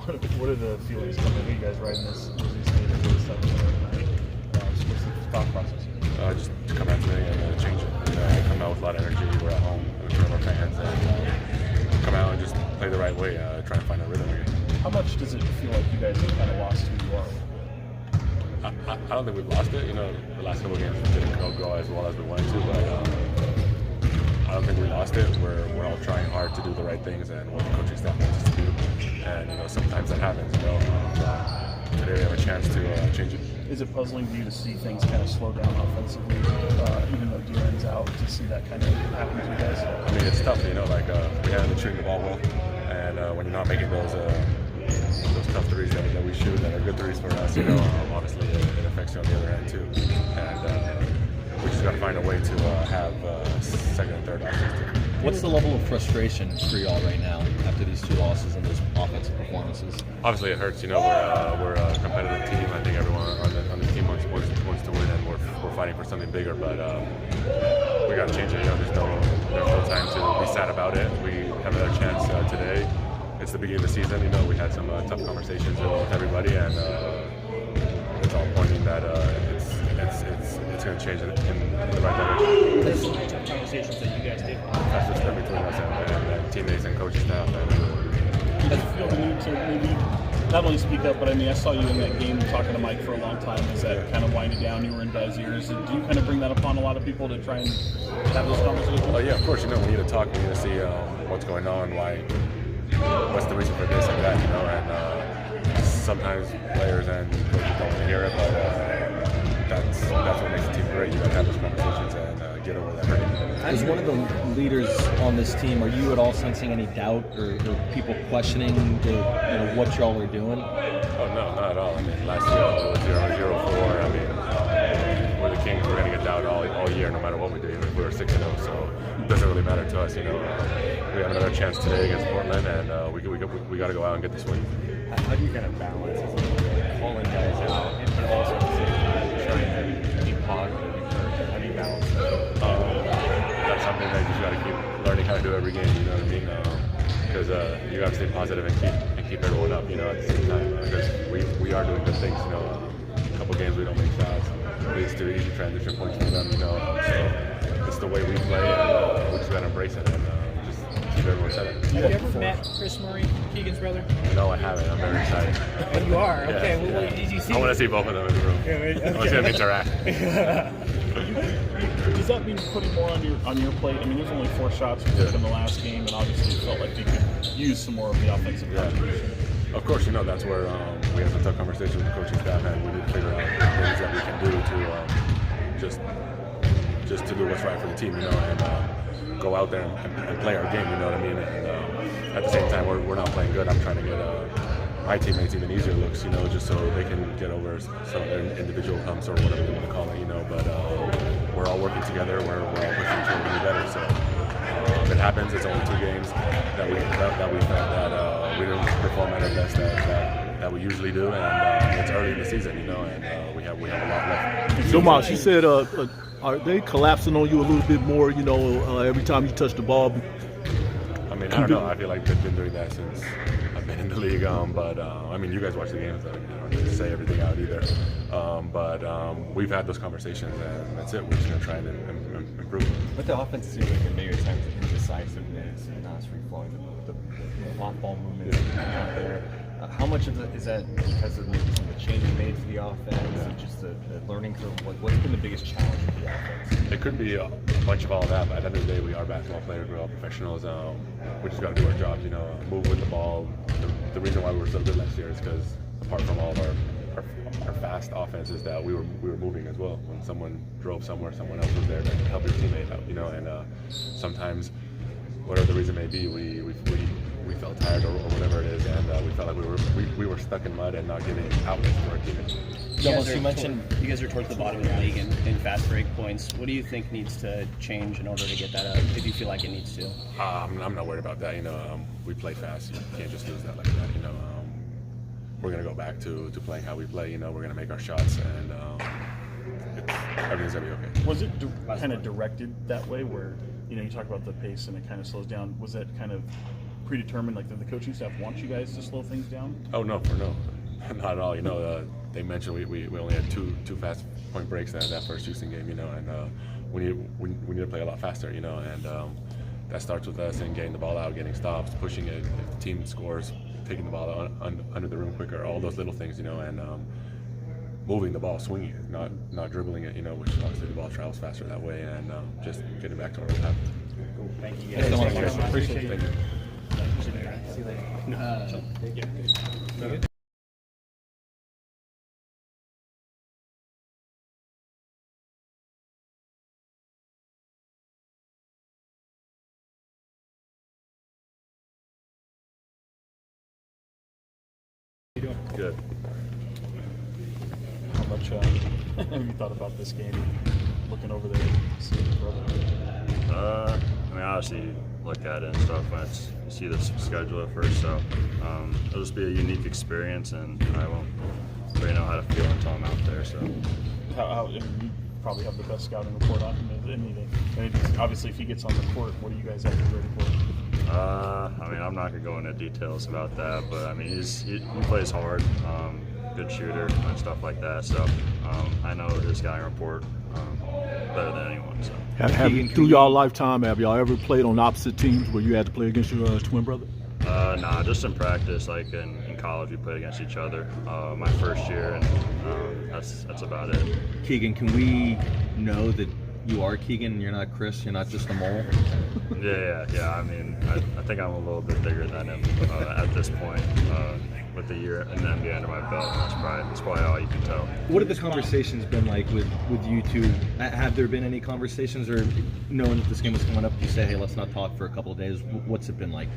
What are the feelings coming? Are you guys riding this really stuff tonight? What's the thought process? Just to come out today and change it. Come out with a lot of energy. We're at home in front of our fans, and come out and just play the right way. Try and find a rhythm again. How much does it feel like you guys have kind of lost who you are? I don't think we've lost it. The last couple of games didn't go as well as we wanted to, but I don't think we lost it. We're all trying hard to do the right things and what the coaching staff wants us to do. And sometimes that happens. Today we have a chance to change it. Is it puzzling to you to see things kind of slow down offensively, even though De'Aaron's out, to see that kind of happen to you guys? I mean, it's tough. We haven't been shooting the ball well, and when you're not making those tough threes that we shoot that are good threes for us, honestly, it affects you on the other end too. And we just got to find a way to have second and third options. What's the level of frustration for y'all right now after these two losses and those offensive performances? Obviously, it hurts. We're a competitive team. I think everyone on the team wants to win, and we're fighting for something bigger. But we got to change it. There's no time to be sad about it. We have another chance today. It's the beginning of the season. We had some tough conversations with everybody, and it's all pointing that it's going to change in the right direction. There's some tough conversations that you guys did. That's just between us and teammates and coaching staff. Did you feel the need to maybe not only speak up, but I saw you in that game talking to Mike for a long time. Is that kind of winding down? You were in Guy's ears. Do you kind of bring that upon a lot of people to try and have those conversations? Yeah, of course. We need to talk. We need to see what's going on, what's the reason for this and that, and sometimes players and coaches don't want to hear it, but that's what makes the team great. You got to have those conversations and get over that hurt. As one of the leaders on this team, are you at all sensing any doubt or people questioning what y'all are doing? Oh no, not at all. Last year it was 0-4. We're the Kings. We're going to get doubt all year, no matter what we do. Even if we were 6-0, so it doesn't really matter to us. We have another chance today against Portland, and we got to go out and get this win. How do you kind of balance calling guys out and also at the same time trying to be positive and encouraging? How do you balance that? That's something that you just got to keep learning how to do every game. You know what I mean? Because you got to stay positive and keep everyone up. At the same time, because we are doing good things. A couple games we don't make shots, leads to easy transition points for them. So it's the way we play, and we just got to embrace it and just keep everyone excited. Have you ever met Chris Murray, Keegan's brother? No, I haven't. I'm very excited. Oh, you are? Yeah, Okay. yeah. Well, did you see? I want to see both of them in the room. Okay. I want to see them interact. Does that mean putting more on your plate? There's only 4 shots we took in the last game, and obviously it felt like you could use some more of the offensive contribution. Of course, that's where we have some tough conversations with the coaching staff, and we need to figure out things that we can do to just to do what's right for the team, and go out there and play our game. You know what I mean? And at the same time, we're not playing good. I'm trying to get my teammates even easier looks, just so they can get over some of their individual humps or whatever they want to call it, But we're all working together. We're all pushing each other to be better. So if it happens, it's only 2 games that we felt that we didn't perform at our best that we usually do, and it's early in the season, and we have a lot left. So, Miles, you said, are they collapsing on you a little bit more? Every time you touch the ball. I don't know. I feel like they've been doing that since I've been in the league. But you guys watch the games. I don't need to say everything out either. But we've had those conversations, and that's it. We're just going to try and improve. With the offense, seems like there may be times of indecisiveness and not free flowing, the off-ball movement out there. How much of is that because of maybe some of the changes made to the offense, and just the learning curve? What's been the biggest challenge for the offense? It could be a bunch of all of that, but at the end of the day, we are basketball players. We're all professionals. We just got to do our jobs, move with the ball. The reason why we were so good last year is because apart from all of our fast offenses, that we were moving as well. When someone drove somewhere, someone else was there to help your teammate out, and sometimes, whatever the reason may be, we felt tired or whatever it is, and we felt like we were stuck in mud and not giving outlets to our teammates. You mentioned you guys are towards the bottom of the league in fast break points. What do you think needs to change in order to get that up, if you feel like it needs to? I'm not worried about that. We play fast. You can't just lose that like that. We're going to go back to playing how we play. We're going to make our shots, and everything's going to be okay. Was it kind of directed that way where, you talk about the pace and it kind of slows down? Was that kind of predetermined? Like, did the coaching staff want you guys to slow things down? Oh no, not at all. They mentioned we only had two fast point breaks in that first Houston game. And we need to play a lot faster. And that starts with us and getting the ball out, getting stops, pushing it. If the team scores, taking the ball under the rim quicker. All those little things. And moving the ball, swinging it, not dribbling it. Which obviously the ball travels faster that way. And just getting back to our path. Cool. Thank you Thanks so much. guys. Appreciate it. Thank you. See you later. Good. How much have you thought about this game? Looking over there, seeing your brother. I mean, obviously, you look at it and stuff when you see the schedule at first. So it'll just be a unique experience, and I won't really know how to feel until I'm out there. So. You probably have the best scouting report on him. And obviously, if he gets on the court, what do you guys have to be ready for? I mean, I'm not gonna go into details about that, but I mean, he plays hard, good shooter and stuff like that. So I know his scouting report better than anyone. So. Through y'all lifetime, have y'all ever played on opposite teams where you had to play against your twin brother? Nah, just in practice. Like in college, we played against each other my first year, and that's about it. Keegan, can we know that you are Keegan and you're not Chris? You're not just a mole? Yeah. I mean, I think I'm a little bit bigger than him at this point. With the year in the NBA under my belt, that's probably all you can tell. What have the conversations been like with you two? Have there been any conversations, or knowing that this game was coming up, you say, hey, let's not talk for a couple of days? What's it been like?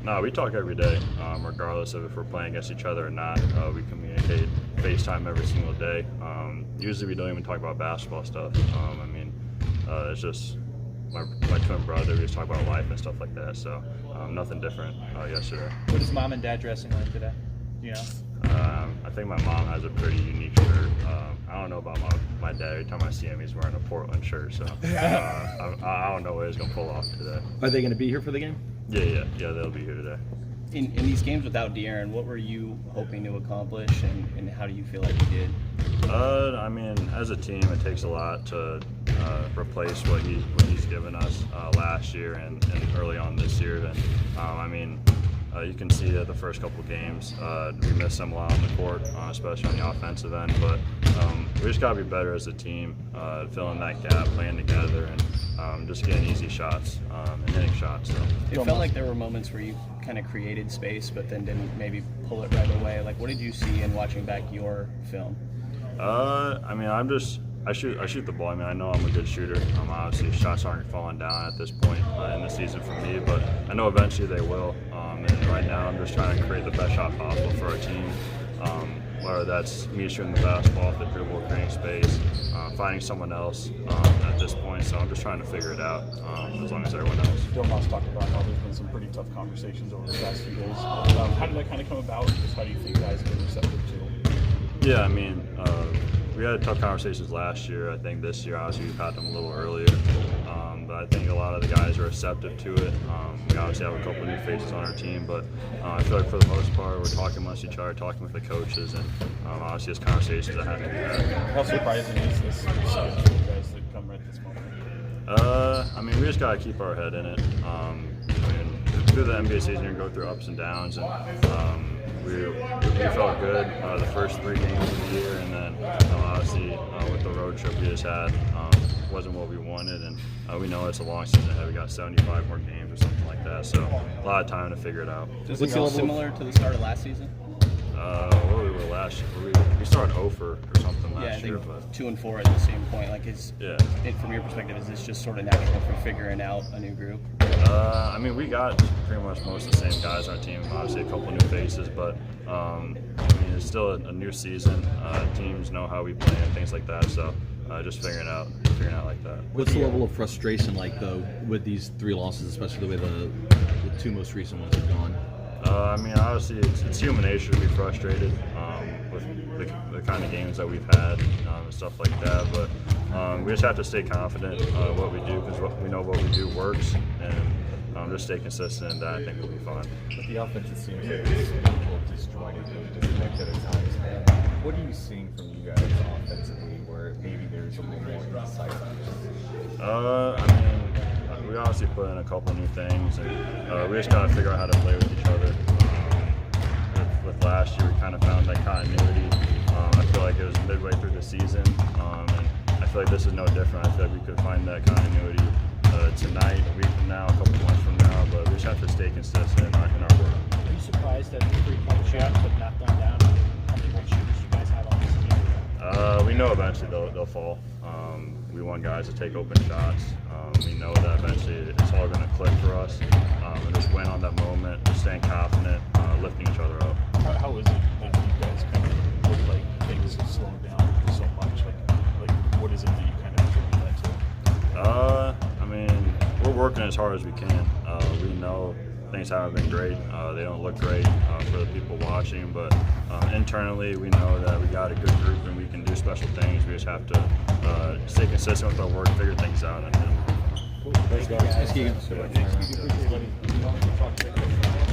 No, we talk every day, regardless of if we're playing against each other or not. We communicate, FaceTime every single day. Usually we don't even talk about basketball stuff. I mean, it's just my twin brother. We just talk about life and stuff like that. So nothing different yesterday. What is mom and dad dressing like today? You know? I think my mom has a pretty unique shirt. I don't know about my dad. Every time I see him, he's wearing a Portland shirt. So I don't know what he's gonna pull off today. Are they going to be here for the game? Yeah, they'll be here today. In these games without De'Aaron, what were you hoping to accomplish, and how do you feel like you did? I mean, as a team, it takes a lot to replace what he's given us last year and early on this year. And I mean, you can see that the first couple games we missed him a lot on the court, especially on the offensive end. But we just got to be better as a team, filling that gap, playing together, and just getting easy shots and hitting shots. So. It felt like there were moments where you kind of created space, but then didn't maybe pull it right away. Like, what did you see in watching back your film? I mean, I shoot the ball. I mean, I know I'm a good shooter. Obviously, shots aren't falling down at this point in the season for me, but I know eventually they will. And right now, I'm just trying to create the best shot possible for our team. Whether that's me shooting the basketball off the dribble, creating space, finding someone else at this point. So I'm just trying to figure it out as long as everyone else. Domas talked about how there's been some pretty tough conversations over the past few days. How did that kind of come about? Just how do you think guys have been receptive to? Yeah, I mean, we had tough conversations last year. I think this year, obviously, we've had them a little earlier. But I think a lot of the guys are receptive to it. We obviously have a couple of new faces on our team, but I feel like for the most part, we're talking amongst each other, talking with the coaches, and obviously, it's conversations that have to be had. How surprising is this size of the guys that come right at this moment? I mean, we just got to keep our head in it. I mean, through the NBA season, you go through ups and downs, and we felt good the first 3 games of the year, and then obviously with the road trip we just had, wasn't what we wanted, and we know it's a long season ahead. We got 75 more games or something like that, so a lot of time to figure it out. Does it feel similar to the start of last season? Where we were last year, we started 0 or something last year. But 2-4 at the same point. Like, from your perspective, is this just sort of natural for figuring out a new group? I mean, we got pretty much most of the same guys on our team. Obviously, a couple new faces, but I mean, it's still a new season. Teams know how we play and things like that. So just figuring out like that. What's the level of frustration like, though, with these 3 losses, especially the way the 2 most recent ones have gone? I mean, obviously, it's human nature to be frustrated with the kind of games that we've had and stuff like that. But we just have to stay confident what we do, because we know what we do works. And just stay consistent, and I think we'll be fine. But the offense, it seems like it's a little disjointed, disconnected at times. What are you seeing from you guys offensively where maybe there's a little more insight? I mean, we obviously put in a couple new things, and we just got to figure out how to play with each other. With last year, we kind of found that continuity. I feel like it was midway through the season, and I feel like this is no different. I feel like we could find that continuity tonight, a week from now, a couple months from now, but we just have to stay consistent in our work. Are you surprised at the 3-point shot but not going down? How many more shooters you guys have on this team? We know eventually they'll fall. We want guys to take open shots. We know that eventually it's all going to click for us. And just win on that moment, just staying confident, lifting each other up. How is it that you guys kind of look like things have slowed down so much? Like what is it that you kind of attribute that to? I mean, we're working as hard as we can. We know things haven't been great. They don't look great for the people watching, but internally we know that we got a good group and we can do special things. We just have to stay consistent with our work, figure things out. Thanks, guys. Thanks, Keegan. Appreciate it.